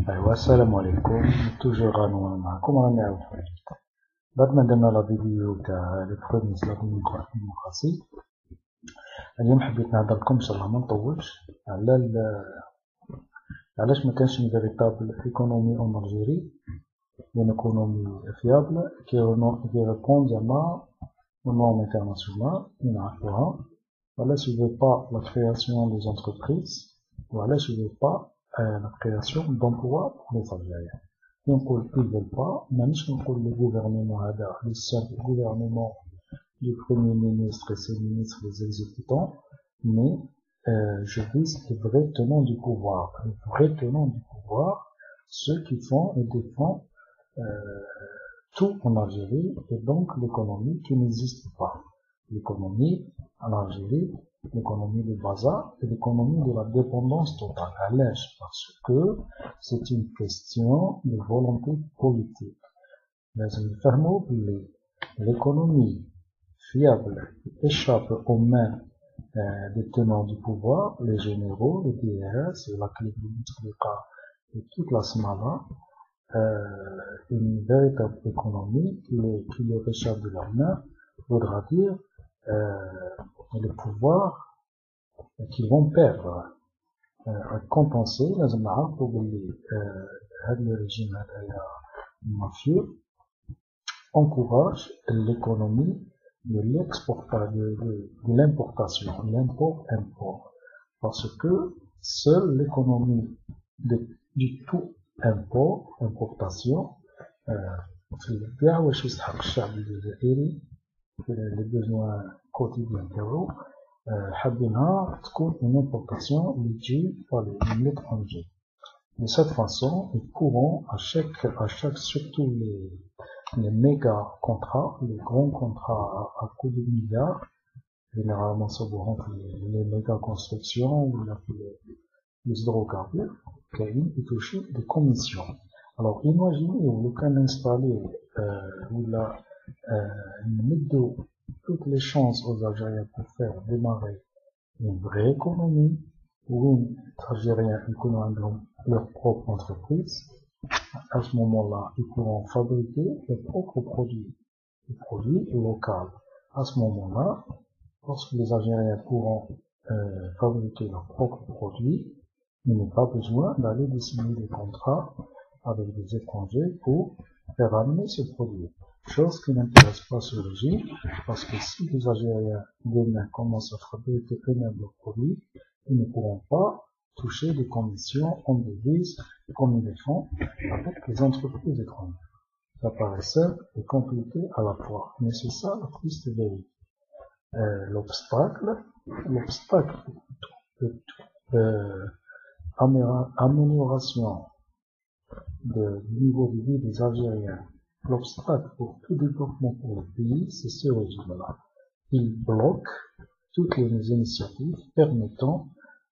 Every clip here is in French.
أيوا السلام عليكم. توجور غنوا معكم راني عاود حاجة بعد ما درنا لا فيديو تاع لي بريميس لا ديموقراطي. اليوم حبيت نهضر لكم ان شاء الله ما نطولش على علاش ما كانش une véritable économie en Algérie, une économie fiable qui répond زعما aux normes internationales اللي نعرفوها. وعلاش يبغي با la création des entreprises, وعلاش يبغي با la création d'emplois pour les Algériens. نقول ils veulent pas, مانيش نقول le gouvernement هذا le simple gouvernement du premier ministre et ses ministres, les exécutants, mais je vise les vrais tenants du pouvoir. Les vrais tenants du pouvoir, ceux qui font et défendent tout en Algérie, et donc l'économie qui n'existe pas. L'économie en Algérie, l'économie de bazar et l'économie de la dépendance totale. À l'âge, parce que c'est une question de volonté politique. Mais nous fermons l'économie fiable échappe aux mains des tenants du pouvoir, les généraux, les DRS, la clique de Bouteflika et toute la Smala, une véritable économie qui leur échappe de leurs mains, voudra dire le pouvoir qu'ils vont perdre. À compenser, لازم نعرفوا باللي هذا الرégime هذايا mafieux encourage l'économie de l'importation, l'import-import, parce que seule l'économie du tout importation كاع واش يستحق الشعب الجزائري في les besoins quotidiens تاعو حابينها تكون une importation اللي تجي من l'étranger. De cette façon, ils pourront à chaque surtout les méga contrats, les grands contrats à coût de milliards, généralement ça vous rentre les méga constructions ou les hydrocarbures, qui touchent des commissions. Alors imaginez le cas installé où là nous toutes les chances aux Algériens pour faire démarrer une vraie économie, où les Algériens ont leur propre entreprise. À ce moment-là, ils pourront fabriquer leurs propres produits, des produits locaux. À ce moment-là, lorsque les Algériens pourront fabriquer leurs propres produits, il n'est pas besoin d'aller signer des contrats avec des étrangers pour faire amener ces produits. Chose qui n'intéresse pas ce régime, parce que si les Algériens demain commencent à fabriquer eux-mêmes leurs produits, ils ne pourront pas toucher des commissions en devises comme ils le font avec les entreprises étrangères. Ça paraît simple et compliqué à la fois, mais c'est ça la triste vérité. L'obstacle de amélioration du niveau de vie des Algériens, l'obstacle pour tout développement pour le pays, c'est ce régime-là. Il bloque toutes les initiatives permettant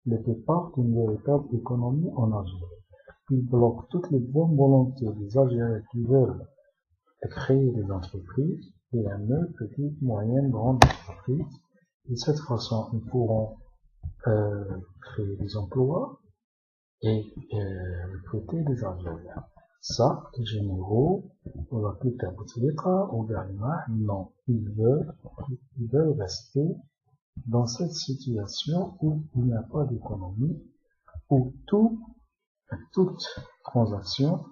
le départ d'une véritable économie en Algérie. Il bloque toutes les bonnes volontés des Algériens qui veulent créer des entreprises, PME, petites, moyennes, grandes entreprises. De cette façon, ils pourront créer des emplois et recruter des Algériens. Ça, les généraux, ou la clique à Bouteflika, ou Garima, non. Ils veulent rester dans cette situation où il n'y a pas d'économie, où toute transaction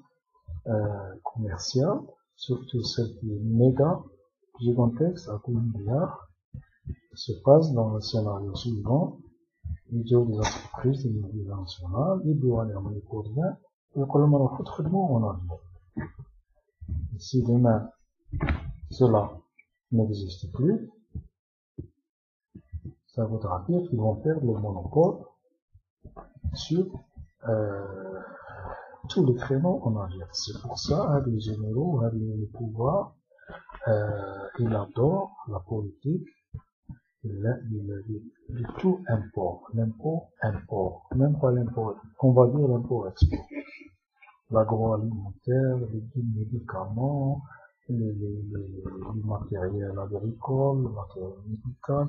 commerciale, surtout celle qui est méga, gigantesque, à coût de milliards, se passe dans le scénario suivant. Ils ont des entreprises, des multinationales, ils doivent aller en Écourien, et comme on a fait très bon en Algérie. Si demain, cela n'existe plus, ça voudra dire qu'ils vont perdre le monopole sur tous les créneaux en Algérie. C'est pour ça, les généraux, les pouvoirs, ils adorent la politique, le tout import, l'import, même pas l'import, on va dire l'import-export. L'agroalimentaire, les médicaments, le matériel agricole, le matériel médical,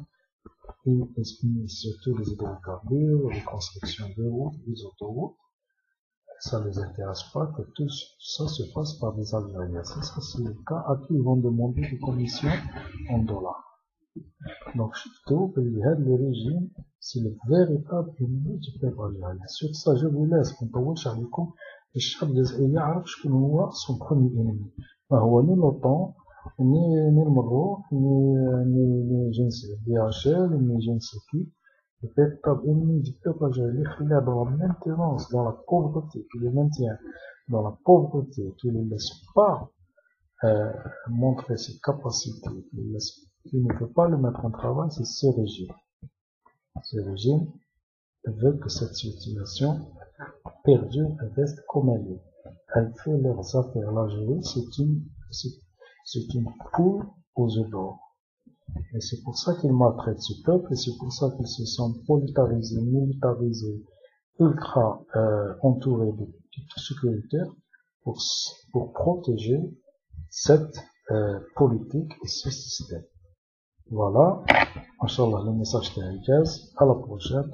et surtout les hydrocarbures, les constructions de routes, les autoroutes. ça les intéresse pas que tout ça se fasse par des Algériens. Ça c'est le cas à qui ils vont demander des commissions en dollars. Donc, le régime, c'est le véritable ennemi du peuple algérien. Sur ça, je vous laisse. Quand on voit le chef des Algériens, je connais son premier ennemi. ما هو ni l'OTAN, ni le Maroc, ni je ne sais, DHL, ni je ne sais qui. Le véritable ennemi du peuple algérien, il est dans la maintenance, dans la pauvreté, qui le maintient dans la pauvreté, qui ne laisse pas montrer ses capacités, qui ne peut pas le mettre en travail, c'est ce régime. Ce régime veut que cette situation perdure et reste comme elle est. Elle fait leurs affaires. L'Algérie, c'est une poule aux œufs d'or. Et c'est pour ça qu'ils maltraitent ce peuple, et c'est pour ça qu'ils se sentent politarisés, militarisés, ultra entourés de tout sécuritaire pour protéger cette politique et ce système. Voilà. Inch'Allah, le message est à la prochaine.